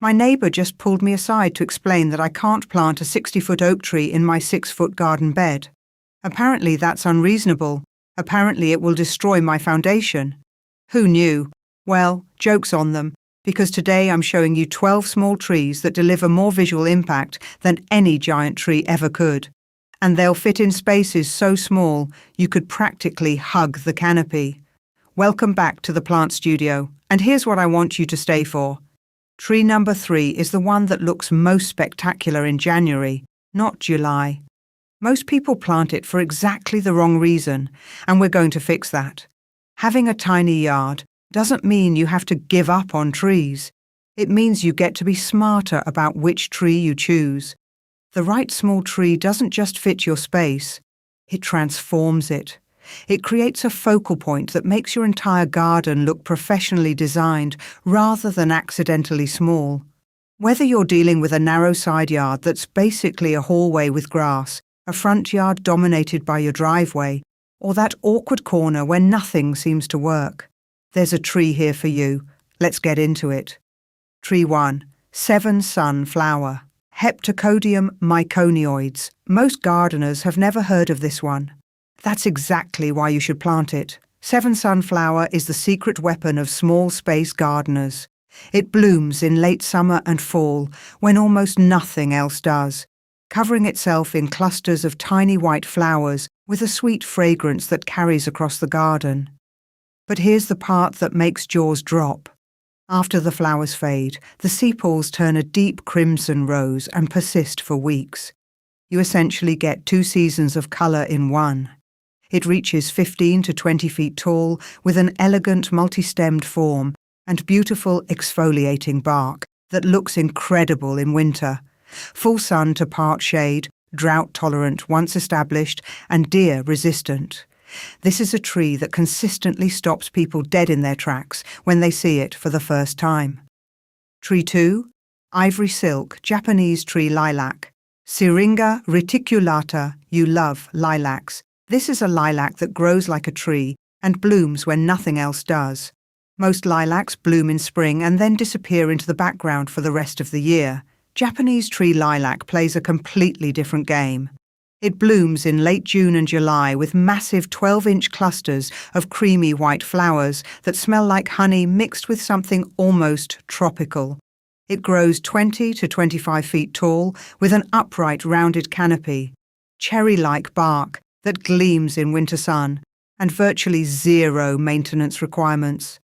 My neighbour just pulled me aside to explain that I can't plant a 60-foot oak tree in my 6-foot garden bed. Apparently that's unreasonable. Apparently it will destroy my foundation. Who knew? Well, joke's on them, because today I'm showing you 12 small trees that deliver more visual impact than any giant tree ever could. And they'll fit in spaces so small you could practically hug the canopy. Welcome back to the plant studio, and here's what I want you to stay for. Tree number 3 is the one that looks most spectacular in January, not July. Most people plant it for exactly the wrong reason, and we're going to fix that. Having a tiny yard doesn't mean you have to give up on trees. It means you get to be smarter about which tree you choose. The right small tree doesn't just fit your space, it transforms it. It creates a focal point that makes your entire garden look professionally designed rather than accidentally small. Whether you're dealing with a narrow side yard that's basically a hallway with grass, a front yard dominated by your driveway, or that awkward corner where nothing seems to work, there's a tree here for you. Let's get into it. Tree 1. 7-Sun Flower. Heptacodium myconioides. Most gardeners have never heard of this one. That's exactly why you should plant it. 7-Sun Flower is the secret weapon of small space gardeners. It blooms in late summer and fall when almost nothing else does, covering itself in clusters of tiny white flowers with a sweet fragrance that carries across the garden. But here's the part that makes jaws drop. After the flowers fade, the sepals turn a deep crimson rose and persist for weeks. You essentially get 2 seasons of colour in one. It reaches 15 to 20 feet tall with an elegant multi-stemmed form and beautiful exfoliating bark that looks incredible in winter. Full sun to part shade, drought-tolerant once established, and deer-resistant. This is a tree that consistently stops people dead in their tracks when they see it for the first time. Tree 2. Ivory Silk Japanese Tree Lilac. Syringa reticulata. You love lilacs. This is a lilac that grows like a tree and blooms when nothing else does. Most lilacs bloom in spring and then disappear into the background for the rest of the year. Japanese tree lilac plays a completely different game. It blooms in late June and July with massive 12-inch clusters of creamy white flowers that smell like honey mixed with something almost tropical. It grows 20 to 25 feet tall with an upright rounded canopy, cherry-like bark that gleams in winter sun, and virtually zero maintenance requirements.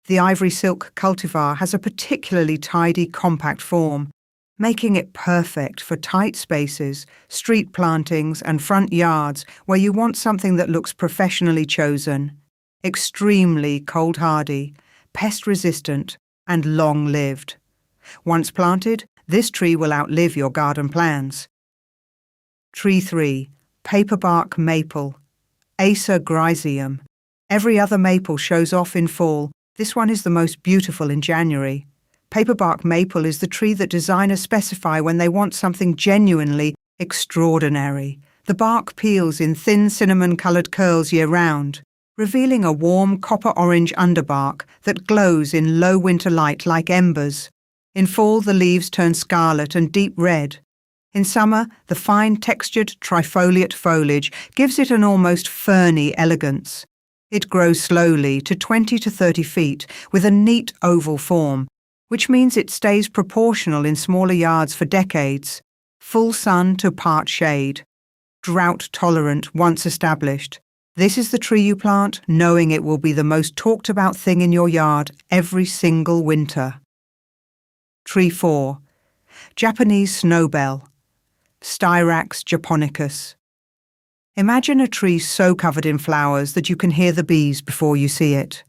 The ivory silk cultivar has a particularly tidy, compact form, making it perfect for tight spaces, street plantings, and front yards where you want something that looks professionally chosen. Extremely cold-hardy, pest-resistant, and long-lived. Once planted, this tree will outlive your garden plans. Tree 3. Paperbark Maple. Acer griseum. Every other maple shows off in fall. This one is the most beautiful in January. Paperbark maple is the tree that designers specify when they want something genuinely extraordinary. The bark peels in thin cinnamon-coloured curls year-round, revealing a warm copper-orange underbark that glows in low winter light like embers. In fall, the leaves turn scarlet and deep red. In summer, the fine textured trifoliate foliage gives it an almost ferny elegance. It grows slowly to 20 to 30 feet with a neat oval form, which means it stays proportional in smaller yards for decades. Full sun to part shade. Drought-tolerant once established. This is the tree you plant, knowing it will be the most talked-about thing in your yard every single winter. Tree 4. Japanese Snowbell. Styrax japonicus. Imagine a tree so covered in flowers that you can hear the bees before you see it.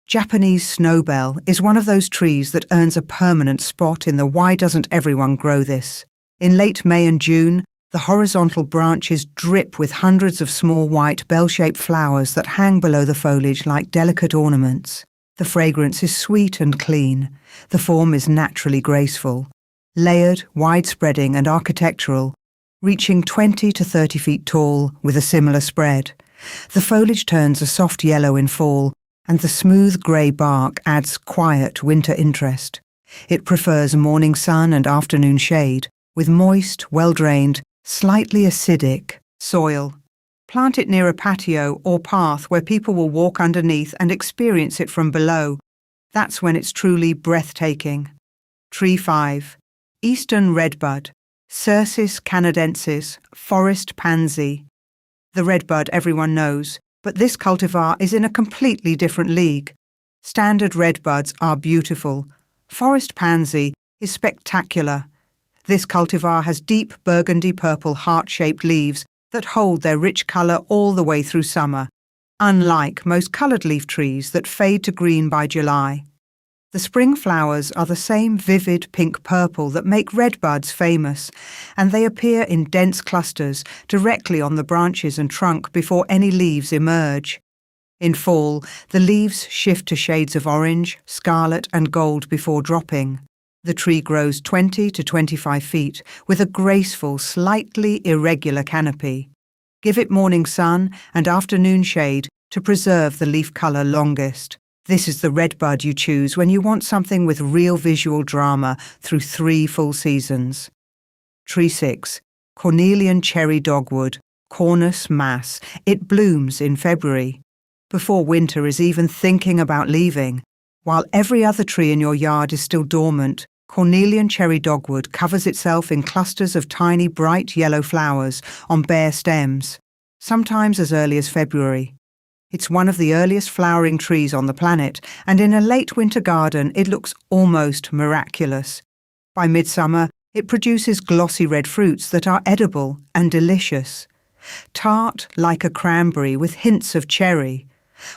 Japanese Snowbell is one of those trees that earns a permanent spot in the "Why Doesn't Everyone Grow This?" In late May and June, the horizontal branches drip with hundreds of small white bell-shaped flowers that hang below the foliage like delicate ornaments. The fragrance is sweet and clean. The form is naturally graceful, layered, wide-spreading and architectural, reaching 20 to 30 feet tall with a similar spread. The foliage turns a soft yellow in fall, and the smooth grey bark adds quiet winter interest. It prefers morning sun and afternoon shade, with moist, well-drained, slightly acidic soil. Plant it near a patio or path where people will walk underneath and experience it from below. That's when it's truly breathtaking. Tree 5. Eastern Redbud, Cercis canadensis, Forest Pansy. The redbud everyone knows, but this cultivar is in a completely different league. Standard redbuds are beautiful. Forest Pansy is spectacular. This cultivar has deep burgundy-purple heart-shaped leaves that hold their rich colour all the way through summer, unlike most coloured leaf trees that fade to green by July. The spring flowers are the same vivid pink-purple that make redbuds famous, and they appear in dense clusters directly on the branches and trunk before any leaves emerge. In fall, the leaves shift to shades of orange, scarlet and gold before dropping. The tree grows 20 to 25 feet with a graceful, slightly irregular canopy. Give it morning sun and afternoon shade to preserve the leaf colour longest. This is the redbud you choose when you want something with real visual drama through 3 full seasons. Tree 6. Cornelian Cherry Dogwood, Cornus mass. It blooms in February, before winter is even thinking about leaving. While every other tree in your yard is still dormant, Cornelian Cherry Dogwood covers itself in clusters of tiny bright yellow flowers on bare stems, sometimes as early as February. It's one of the earliest flowering trees on the planet, and in a late winter garden it looks almost miraculous. By midsummer, it produces glossy red fruits that are edible and delicious. Tart like a cranberry with hints of cherry.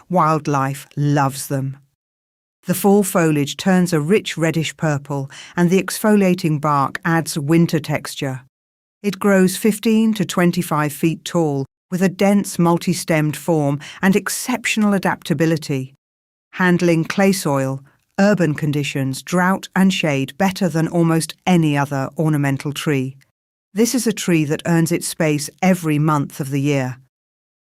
Wildlife loves them. The fall foliage turns a rich reddish purple, and the exfoliating bark adds winter texture. It grows 15 to 25 feet tall, with a dense multi-stemmed form and exceptional adaptability, handling clay soil, urban conditions, drought and shade better than almost any other ornamental tree. This is a tree that earns its space every month of the year.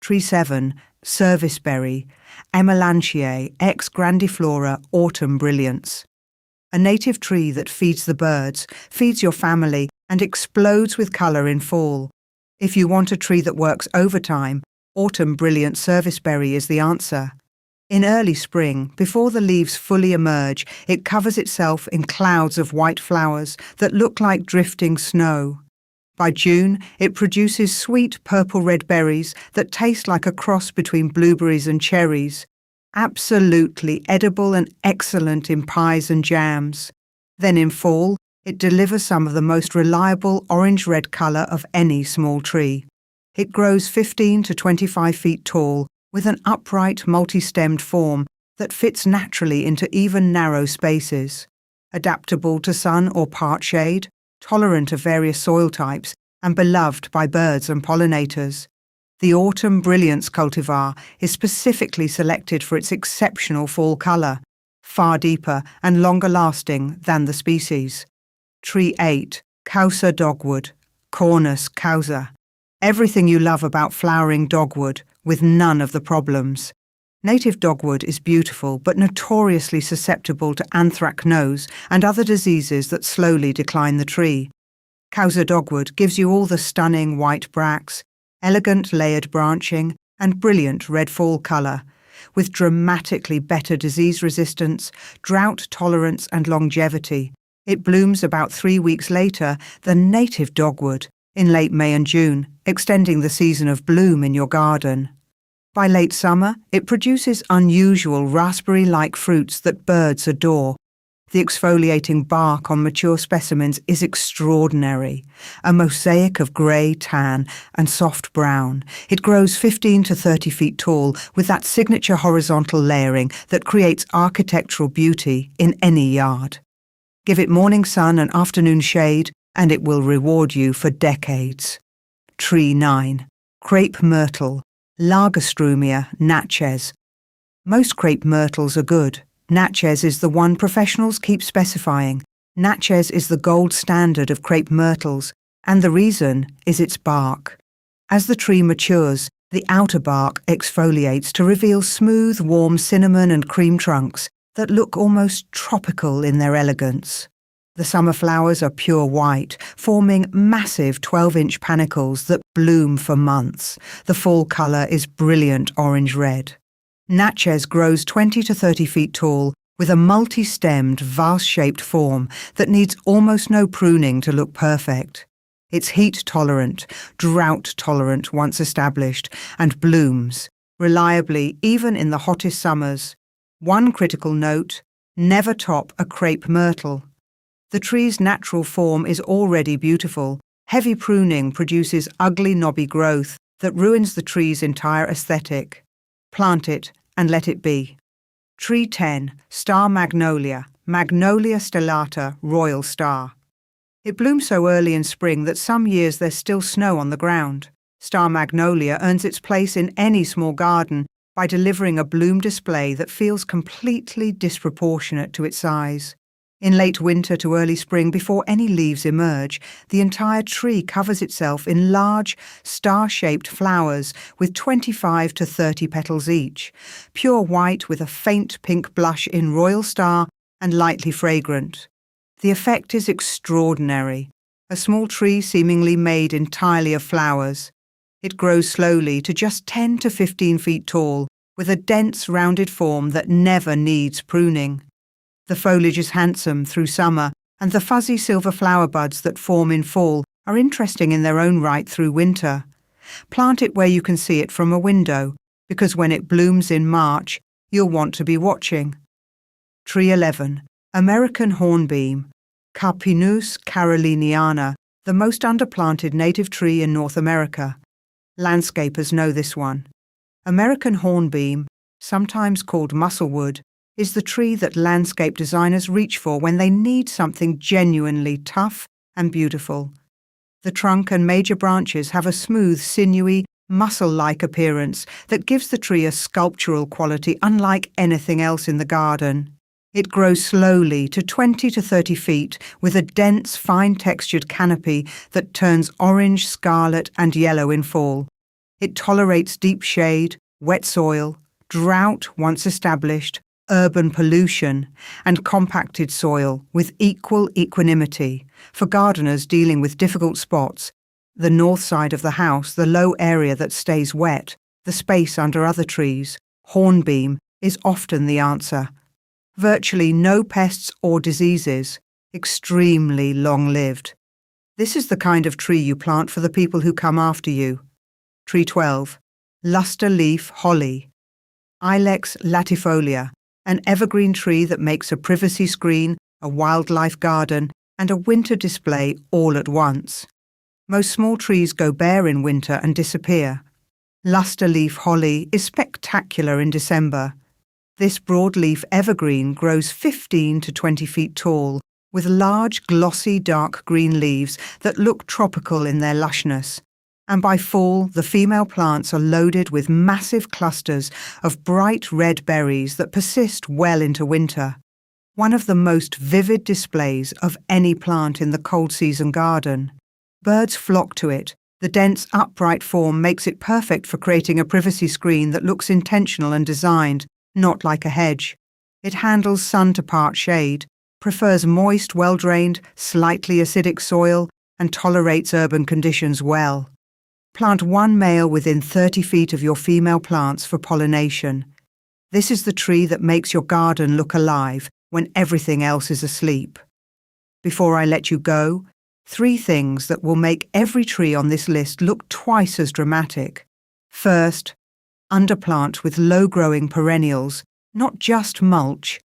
Tree 7, Serviceberry, Emelanchiae ex grandiflora autumn brilliance. A native tree that feeds the birds, feeds your family, and explodes with colour in fall. If you want a tree that works overtime, autumn brilliant serviceberry is the answer. In early spring, before the leaves fully emerge, it covers itself in clouds of white flowers that look like drifting snow. By June, it produces sweet purple-red berries that taste like a cross between blueberries and cherries. Absolutely edible and excellent in pies and jams. Then in fall, it delivers some of the most reliable orange-red colour of any small tree. It grows 15 to 25 feet tall with an upright, multi-stemmed form that fits naturally into even narrow spaces. Adaptable to sun or part shade, tolerant of various soil types, and beloved by birds and pollinators. The Autumn Brilliance cultivar is specifically selected for its exceptional fall colour, far deeper and longer lasting than the species. Tree 8, Causa Dogwood, Cornus causa. Everything you love about flowering dogwood, with none of the problems. Native dogwood is beautiful but notoriously susceptible to anthracnose and other diseases that slowly decline the tree. Causa dogwood gives you all the stunning white bracts, elegant layered branching, and brilliant red fall colour, with dramatically better disease resistance, drought tolerance and longevity. It blooms about 3 weeks later than native dogwood, in late May and June, extending the season of bloom in your garden. By late summer, it produces unusual raspberry-like fruits that birds adore. The exfoliating bark on mature specimens is extraordinary, a mosaic of grey, tan, and soft brown. It grows 15 to 30 feet tall with that signature horizontal layering that creates architectural beauty in any yard. Give it morning sun and afternoon shade, and it will reward you for decades. Tree 9. Crepe Myrtle, Lagerstrumia natchez. Most crepe myrtles are good. Natchez is the one professionals keep specifying. Natchez is the gold standard of crepe myrtles, and the reason is its bark. As the tree matures, the outer bark exfoliates to reveal smooth, warm cinnamon and cream trunks that look almost tropical in their elegance. The summer flowers are pure white, forming massive 12-inch panicles that bloom for months. The fall colour is brilliant orange-red. Natchez grows 20 to 30 feet tall with a multi-stemmed, vase-shaped form that needs almost no pruning to look perfect. It's heat-tolerant, drought-tolerant once established, and blooms reliably even in the hottest summers. One critical note: never top a crepe myrtle. The tree's natural form is already beautiful. Heavy pruning produces ugly knobby growth that ruins the tree's entire aesthetic. Plant it and let it be. Tree 10, Star Magnolia, Magnolia stellata, Royal Star. It blooms so early in spring that some years there's still snow on the ground. Star Magnolia earns its place in any small garden by delivering a bloom display that feels completely disproportionate to its size. In late winter to early spring, before any leaves emerge, the entire tree covers itself in large, star-shaped flowers with 25 to 30 petals each, pure white with a faint pink blush in Royal Star and lightly fragrant. The effect is extraordinary, a small tree seemingly made entirely of flowers. It grows slowly to just 10 to 15 feet tall, with a dense, rounded form that never needs pruning. The foliage is handsome through summer, and the fuzzy silver flower buds that form in fall are interesting in their own right through winter. Plant it where you can see it from a window, because when it blooms in March, you'll want to be watching. Tree 11, American Hornbeam, Carpinus caroliniana, the most underplanted native tree in North America. Landscapers know this one. American hornbeam, sometimes called musclewood, is the tree that landscape designers reach for when they need something genuinely tough and beautiful. The trunk and major branches have a smooth, sinewy, muscle-like appearance that gives the tree a sculptural quality unlike anything else in the garden. It grows slowly to 20 to 30 feet with a dense, fine-textured canopy that turns orange, scarlet, and yellow in fall. It tolerates deep shade, wet soil, drought once established, urban pollution, and compacted soil with equal equanimity. For gardeners dealing with difficult spots, the north side of the house, the low area that stays wet, the space under other trees, hornbeam is often the answer. Virtually no pests or diseases, extremely long-lived. This is the kind of tree you plant for the people who come after you. Tree 12, Luster Leaf Holly, Ilex latifolia, an evergreen tree that makes a privacy screen, a wildlife garden, and a winter display all at once. Most small trees go bare in winter and disappear. Luster leaf holly is spectacular in December. This broadleaf evergreen grows 15 to 20 feet tall, with large, glossy, dark green leaves that look tropical in their lushness. And by fall, the female plants are loaded with massive clusters of bright red berries that persist well into winter. One of the most vivid displays of any plant in the cold season garden. Birds flock to it. The dense, upright form makes it perfect for creating a privacy screen that looks intentional and designed, not like a hedge. It handles sun to part shade, prefers moist, well-drained, slightly acidic soil, and tolerates urban conditions well. Plant one male within 30 feet of your female plants for pollination. This is the tree that makes your garden look alive when everything else is asleep. Before I let you go, 3 things that will make every tree on this list look twice as dramatic. First, underplant with low-growing perennials, not just mulch.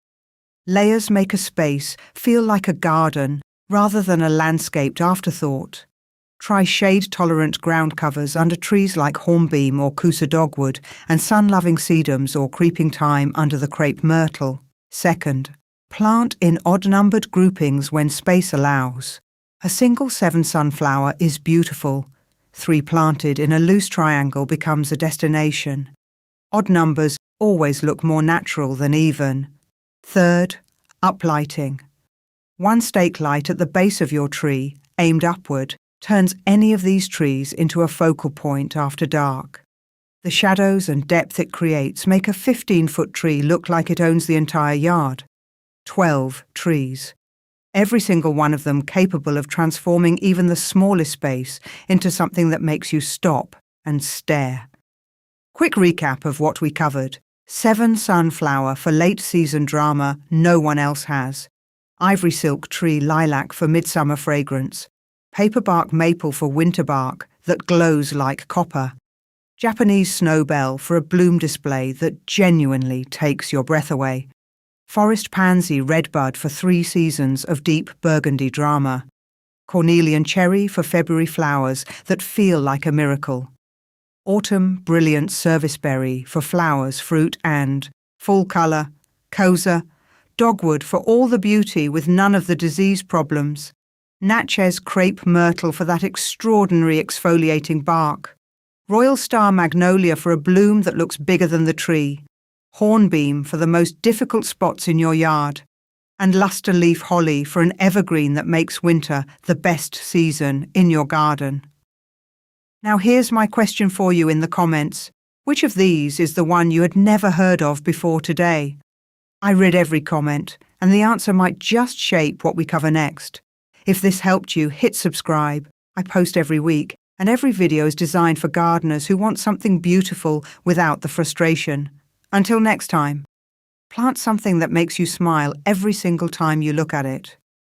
Layers make a space feel like a garden rather than a landscaped afterthought. Try shade-tolerant ground covers under trees like hornbeam or Coosa dogwood and sun-loving sedums or creeping thyme under the crepe myrtle. Second, plant in odd-numbered groupings when space allows. A single 7 sunflower is beautiful. 3 planted in a loose triangle becomes a destination. Odd numbers always look more natural than even. Third, uplighting. 1 stake light at the base of your tree, aimed upward, turns any of these trees into a focal point after dark. The shadows and depth it creates make a 15-foot tree look like it owns the entire yard. 12 trees. Every single one of them capable of transforming even the smallest space into something that makes you stop and stare. Quick recap of what we covered. 7 sunflower for late-season drama no one else has. Ivory silk tree lilac for midsummer fragrance. Paperbark maple for winter bark that glows like copper. Japanese snowbell for a bloom display that genuinely takes your breath away. Forest pansy redbud for 3 seasons of deep burgundy drama. Cornelian cherry for February flowers that feel like a miracle. Autumn brilliant serviceberry for flowers, fruit and full colour. Koza, dogwood for all the beauty with none of the disease problems. Natchez crepe myrtle for that extraordinary exfoliating bark. Royal star magnolia for a bloom that looks bigger than the tree. Hornbeam for the most difficult spots in your yard. And luster leaf holly for an evergreen that makes winter the best season in your garden. Now here's my question for you in the comments. Which of these is the one you had never heard of before today? I read every comment, and the answer might just shape what we cover next. If this helped you, hit subscribe. I post every week, and every video is designed for gardeners who want something beautiful without the frustration. Until next time, plant something that makes you smile every single time you look at it.